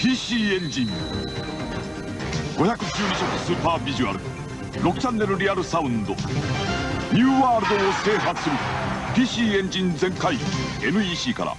PC エンジン512色スーパービジュアル6チャンネルリアルサウンドニューワールドを制覇する PC エンジン全開 NEC から。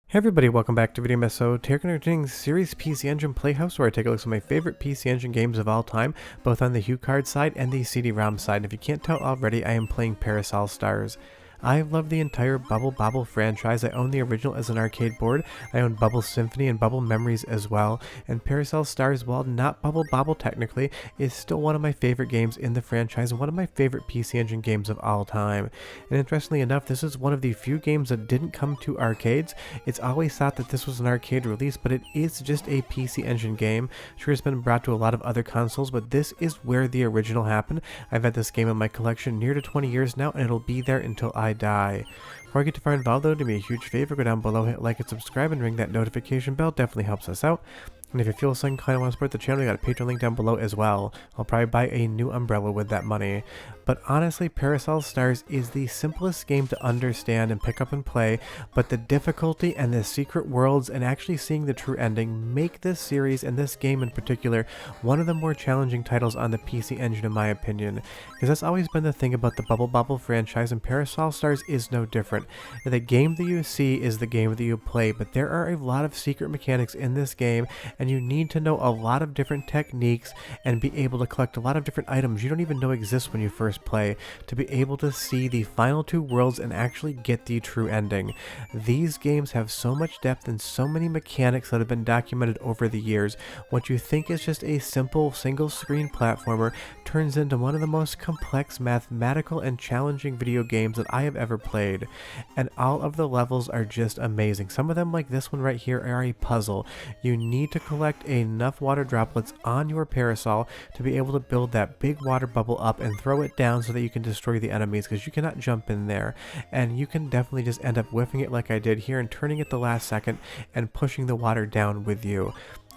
Hey everybody, welcome back to Video Meso, Taking Series PC Engine Playhouse, where I take a look at some of my favorite PC Engine games of all time, both on the Hue card side and the CD-ROM side. And if you can't tell already, I am playing Parasol Stars. I love the entire Bubble Bobble franchise. I own the original as an arcade board. I own Bubble Symphony and Bubble Memories as well. And Parasol Stars, while not Bubble Bobble technically, is still one of my favorite games in the franchise and one of my favorite PC Engine games of all time. And interestingly enough, this is one of the few games that didn't come to arcades. It's always thought that this was an arcade release, but it is just a PC Engine game. Sure, it's been brought to a lot of other consoles, but this is where the original happened. I've had this game in my collection near to 20 years now, and it'll be there until I die. Before I get too far involved though, do me a huge favor, go down below, hit like and subscribe, and ring that notification bell. Definitely helps us out. And if you feel so inclined and want to support the channel, you got a Patreon link down below as well. I'll probably buy a new umbrella with that money. But honestly, Parasol Stars is the simplest game to understand and pick up and play, but the difficulty and the secret worlds and actually seeing the true ending make this series and this game in particular one of the more challenging titles on the PC Engine in my opinion. Because that's always been the thing about the Bubble Bobble franchise, and Parasol Stars is no different. The game that you see is the game that you play, but there are a lot of secret mechanics in this game, and you need to know a lot of different techniques and be able to collect a lot of different items you don't even know exist when you first play to be able to see the final two worlds and actually get the true ending. These games have so much depth and so many mechanics that have been documented over the years. What you think is just a simple single screen platformer turns into one of the most complex, mathematical, and challenging video games that I have ever played. And all of the levels are just amazing. Some of them, like this one right here, are a puzzle. You need to collect enough water droplets on your parasol to be able to build that big water bubble up and throw it down so that you can destroy the enemies, because you cannot jump in there. And you can definitely just end up whiffing it like I did here and turning it the last second and pushing the water down with you.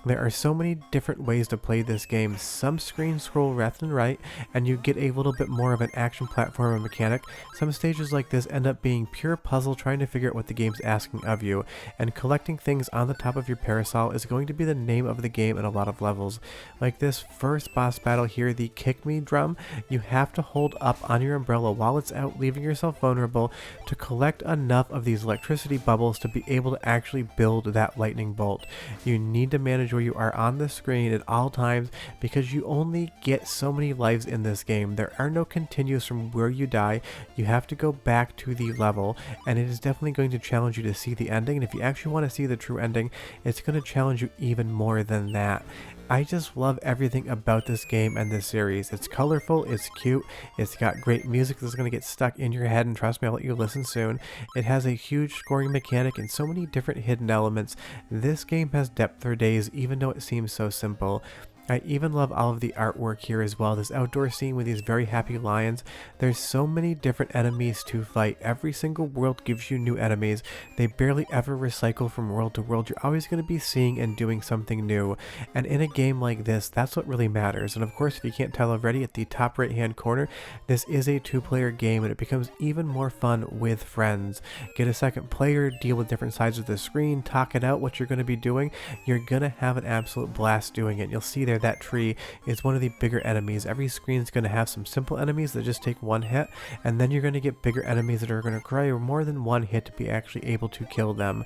There are so many different ways to play this game. Some screens scroll left and right, and you get a little bit more of an action platformer mechanic. Some stages like this end up being pure puzzle, trying to figure out what the game's asking of you. And collecting things on the top of your parasol is going to be the name of the game in a lot of levels. Like this first boss battle here, the Kick Me drum, you have to hold up on your umbrella while it's out, leaving yourself vulnerable, to collect enough of these electricity bubbles to be able to actually build that lightning bolt. You need to manage where you are on the screen at all times, because you only get so many lives in this game. There are no continues from where you die. You have to go back to the level, and it is definitely going to challenge you to see the ending. And if you actually want to see the true ending, it's going to challenge you even more than that. I just love everything about this game and this series. It's colorful, it's cute, it's got great music that's going to get stuck in your head, and trust me, I'll let you listen soon. It has a huge scoring mechanic and so many different hidden elements. This game has depth for days, even though it seems so simple. I even love all of the artwork here as well. This outdoor scene with these very happy lions. There's so many different enemies to fight. Every single world gives you new enemies. They barely ever recycle from world to world. You're always going to be seeing and doing something new. And in a game like this, that's what really matters. And of course, if you can't tell already, at the top right hand corner, this is a two-player game, and it becomes even more fun with friends. Get a second player, deal with different sides of the screen, talk it out what you're going to be doing. You're going to have an absolute blast doing it. You'll see there that tree is one of the bigger enemies. Every screen is going to have some simple enemies that just take one hit, and then you're going to get bigger enemies that are going to require more than one hit to be actually able to kill them.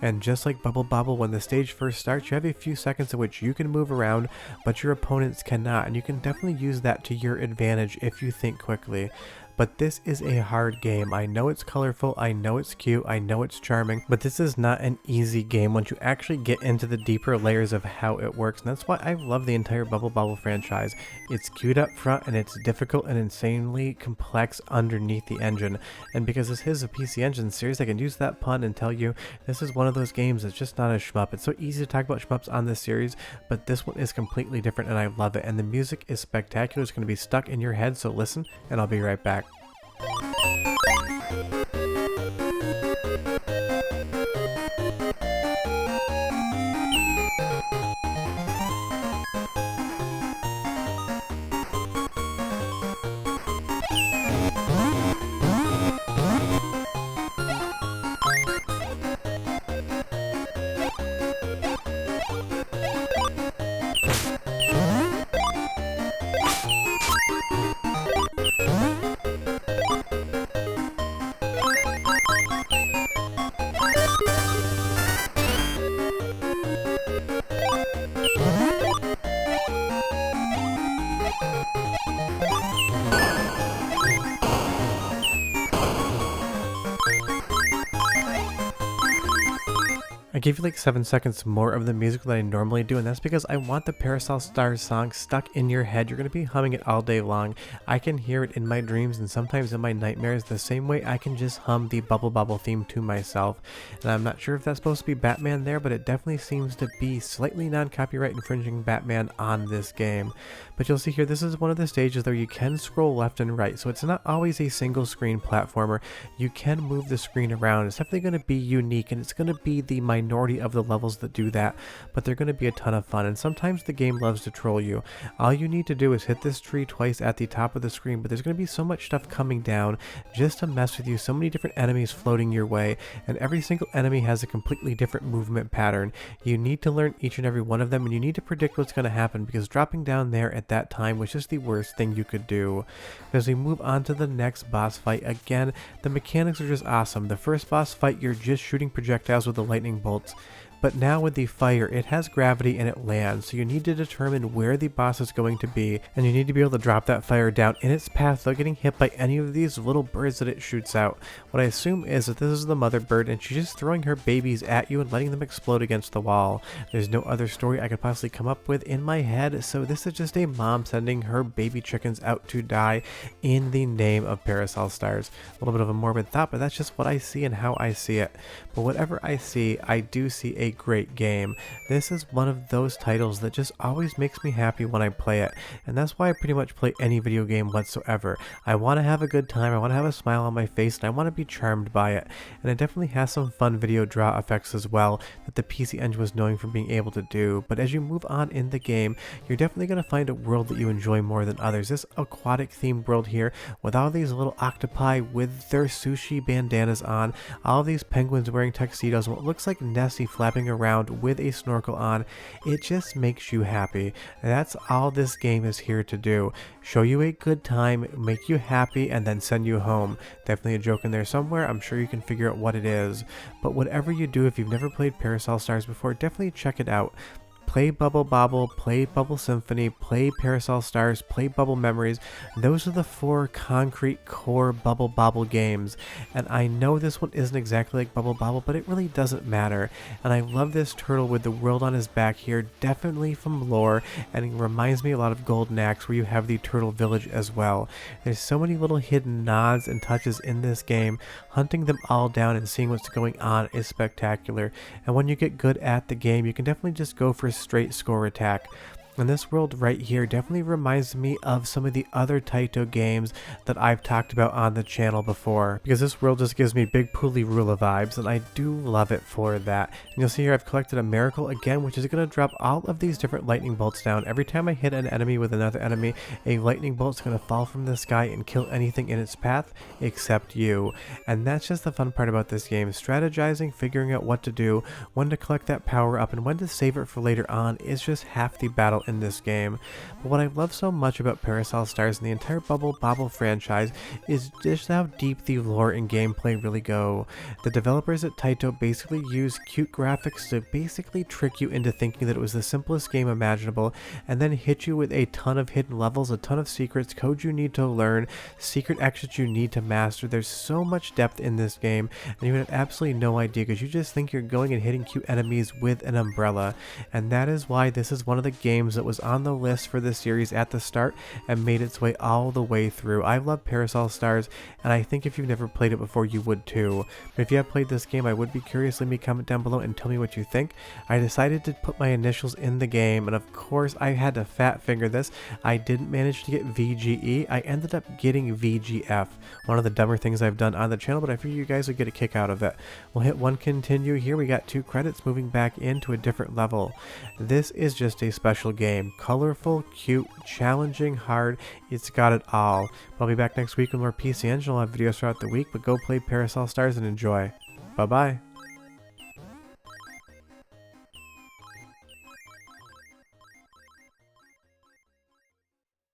And just like Bubble Bobble, when the stage first starts, you have a few seconds in which you can move around, but your opponents cannot, and you can definitely use that to your advantage if you think quickly. But this is a hard game. I know it's colorful, I know it's cute, I know it's charming, but this is not an easy game once you actually get into the deeper layers of how it works. And that's why I love the entire Bubble Bobble franchise. It's cute up front, and it's difficult and insanely complex underneath the engine. And because this is a PC Engine series, I can use that pun and tell you this is one of those games that's just not a shmup. It's so easy to talk about shmups on this series, but this one is completely different, and I love it. And the music is spectacular. It's going to be stuck in your head, so listen, and I'll be right back. I gave you like 7 seconds more of the music than I normally do, and that's because I want the Parasol Stars song stuck in your head. You're going to be humming it all day long. I can hear it in my dreams and sometimes in my nightmares the same way I can just hum the Bubble Bobble theme to myself. And I'm not sure if that's supposed to be Batman there, but it definitely seems to be slightly non-copyright infringing Batman on this game. But you'll see here, this is one of the stages where you can scroll left and right, so it's not always a single screen platformer. You can move the screen around. It's definitely going to be unique, and it's going to be the minority of the levels that do that, but they're going to be a ton of fun, and sometimes the game loves to troll you. All you need to do is hit this tree twice at the top of the screen, but there's going to be so much stuff coming down just to mess with you, so many different enemies floating your way, and every single enemy has a completely different movement pattern. You need to learn each and every one of them, and you need to predict what's going to happen, because dropping down there at that time was just the worst thing you could do. As we move on to the next boss fight, again, the mechanics are just awesome. The first boss fight, you're just shooting projectiles with the lightning bolts. But now with the fire, it has gravity and it lands, so you need to determine where the boss is going to be, and you need to be able to drop that fire down in its path without getting hit by any of these little birds that it shoots out. What I assume is that this is the mother bird, and she's just throwing her babies at you and letting them explode against the wall. There's no other story I could possibly come up with in my head, so this is just a mom sending her baby chickens out to die in the name of Parasol Stars. A little bit of a morbid thought, but that's just what I see and how I see it. But whatever I see, I do see a great game. This is one of those titles that just always makes me happy when I play it, and that's why I pretty much play any video game whatsoever. I want to have a good time, I want to have a smile on my face, and I want to be charmed by it. And it definitely has some fun video draw effects as well that the PC Engine was known for being able to do. But as you move on in the game, you're definitely going to find a world that you enjoy more than others. This aquatic themed world here with all these little octopi with their sushi bandanas on, all these penguins wearing tuxedos, and what looks like Nessie flapping around with a snorkel on. It just makes you happy. And that's all this game is here to do. Show you a good time, make you happy, and then send you home. Definitely a joke in there somewhere. I'm sure you can figure out what it is. But whatever you do, if you've never played Parasol Stars before, definitely check it out. Play Bubble Bobble, play Bubble Symphony, play Parasol Stars, play Bubble Memories. Those are the 4 concrete core Bubble Bobble games. And I know this one isn't exactly like Bubble Bobble, but it really doesn't matter. And I love this turtle with the world on his back here, definitely from lore, and it reminds me a lot of Golden Axe, where you have the turtle village as well. There's so many little hidden nods and touches in this game. Hunting them all down and seeing what's going on is spectacular. And when you get good at the game, you can definitely just go for straight score attack. And this world right here definitely reminds me of some of the other Taito games that I've talked about on the channel before, because this world just gives me big Puli Rula vibes, and I do love it for that. And you'll see here I've collected a miracle again, which is going to drop all of these different lightning bolts down. Every time I hit an enemy with another enemy, a lightning bolt's going to fall from the sky and kill anything in its path except you. And that's just the fun part about this game. Strategizing, figuring out what to do, when to collect that power up, and when to save it for later on is just half the battle in this game. But what I love so much about Parasol Stars and the entire Bubble Bobble franchise is just how deep the lore and gameplay really go. The developers at Taito basically use cute graphics to basically trick you into thinking that it was the simplest game imaginable, and then hit you with a ton of hidden levels, a ton of secrets, code you need to learn, secret exits you need to master. There's so much depth in this game, and you have absolutely no idea, because you just think you're going and hitting cute enemies with an umbrella. And that is why this is one of the games that was on the list for this series at the start and made its way all the way through. I love Parasol Stars, and I think if you've never played it before, you would too. But if you have played this game, I would be curious. Leave me a comment down below and tell me what you think. I decided to put my initials in the game, and of course I had to fat finger this. I didn't manage to get VGE. I ended up getting VGF. One of the dumber things I've done on the channel, but I figure you guys would get a kick out of it. We'll hit 1 continue here. We got 2 credits, moving back into a different level. This is just a special game. Colorful, cute, challenging, hard. It's got it all. But I'll be back next week with more PC Engine. I'll have videos throughout the week, but go play Parasol Stars and enjoy. Bye bye.